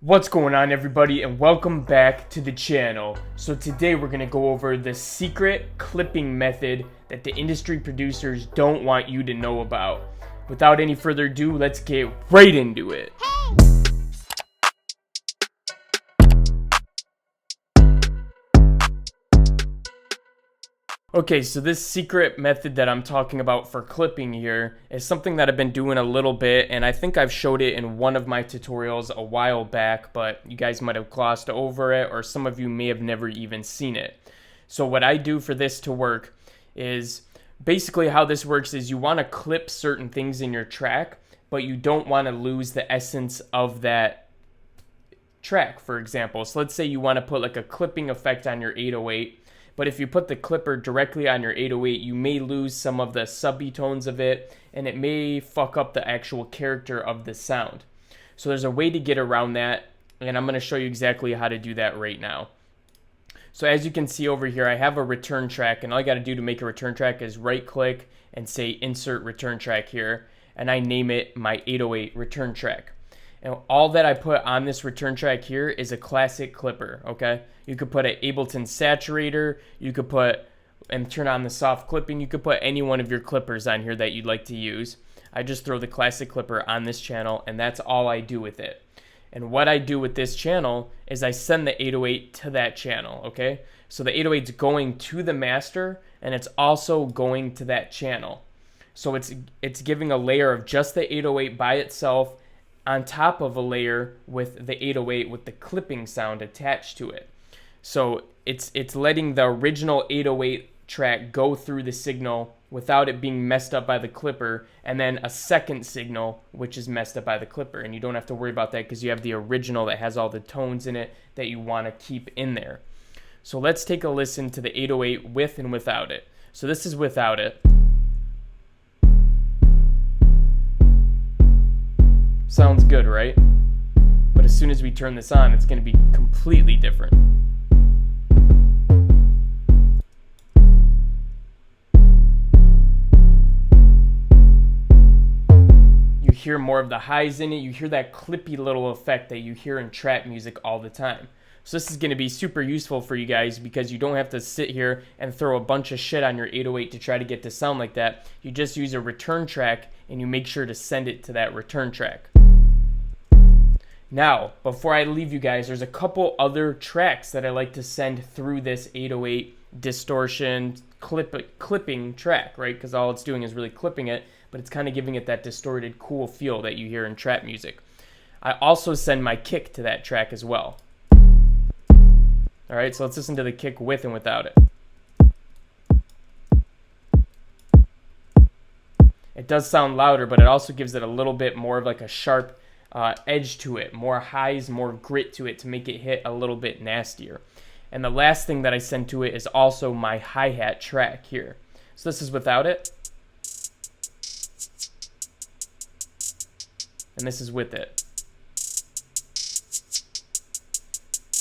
What's going on, everybody, and welcome back to the channel. So today we're going to go over the secret clipping method that the industry producers don't want you to know about. Without any further ado, let's get right into it. Okay, so this secret method that I'm talking about for clipping here is something that I've been doing a little bit, and I think I've showed it in one of my tutorials a while back, but you guys might have glossed over it, or some of you may have never even seen it. So what I do for this to work is, basically how this works is you want to clip certain things in your track, but you don't want to lose the essence of that track, for example. So let's say you want to put like a clipping effect on your 808, but if you put the clipper directly on your 808, you may lose some of the subby tones of it, and it may fuck up the actual character of the sound. So there's a way to get around that, and I'm going to show you exactly how to do that right now. So as you can see over here, I have a return track, and all I got to do to make a return track is right click and say insert return track here, and I name it my 808 return track. And all that I put on this return track here is a classic clipper, okay? You could put an Ableton saturator, you could put, and turn on the soft clipping, you could put any one of your clippers on here that you'd like to use. I just throw the classic clipper on this channel, and that's all I do with it. And what I do with this channel is I send the 808 to that channel, okay? So the 808's going to the master, and it's also going to that channel. So it's giving a layer of just the 808 by itself, on top of a layer with the 808 with the clipping sound attached to it. So it's letting the original 808 track go through the signal without it being messed up by the clipper, and then a second signal which is messed up by the clipper, and you don't have to worry about that because you have the original that has all the tones in it that you want to keep in there. So let's take a listen to the 808 with and without it. So this is without it. Sounds good, right? But as soon as we turn this on, it's going to be completely different. You hear more of the highs in it. You hear that clippy little effect that you hear in trap music all the time. So this is going to be super useful for you guys because you don't have to sit here and throw a bunch of shit on your 808 to try to get to sound like that. You just use a return track and you make sure to send it to that return track. Now, before I leave you guys, there's a couple other tracks that I like to send through this 808 distortion clipping track, right? Because all it's doing is really clipping it, but it's kind of giving it that distorted, cool feel that you hear in trap music. I also send my kick to that track as well. All right, so let's listen to the kick with and without it. It does sound louder, but it also gives it a little bit more of like a sharp edge to it, more highs, more grit to it to make it hit a little bit nastier. And the last thing that I send to it is also my hi-hat track here. So this is without it, and this is with it.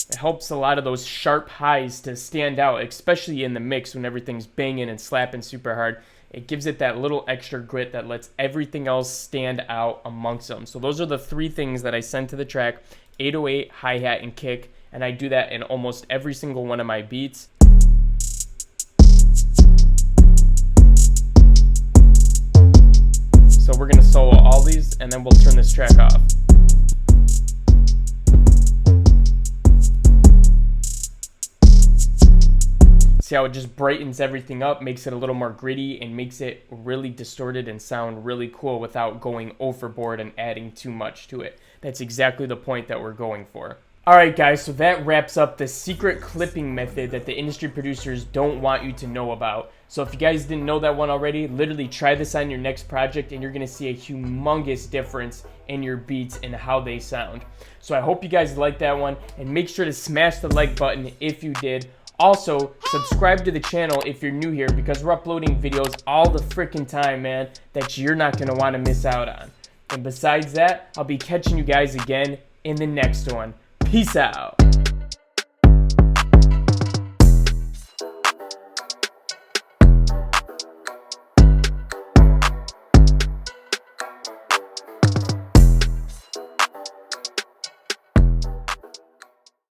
It helps a lot of those sharp highs to stand out, especially in the mix when everything's banging and slapping super hard. It gives it that little extra grit that lets everything else stand out amongst them. So those are the three things that I send to the track: 808, hi-hat, and kick. And I do that in almost every single one of my beats. So we're going to solo all these, and then we'll turn this track off. See how it just brightens everything up, makes it a little more gritty, and makes it really distorted and sound really cool without going overboard and adding too much to it. That's exactly the point that we're going for. Alright guys, so that wraps up the secret clipping method that the industry producers don't want you to know about. So if you guys didn't know that one already, literally try this on your next project and you're going to see a humongous difference in your beats and how they sound. So I hope you guys liked that one, and make sure to smash the like button if you did. Also, subscribe to the channel if you're new here because we're uploading videos all the freaking time, man, that you're not going to want to miss out on. And besides that, I'll be catching you guys again in the next one. Peace out.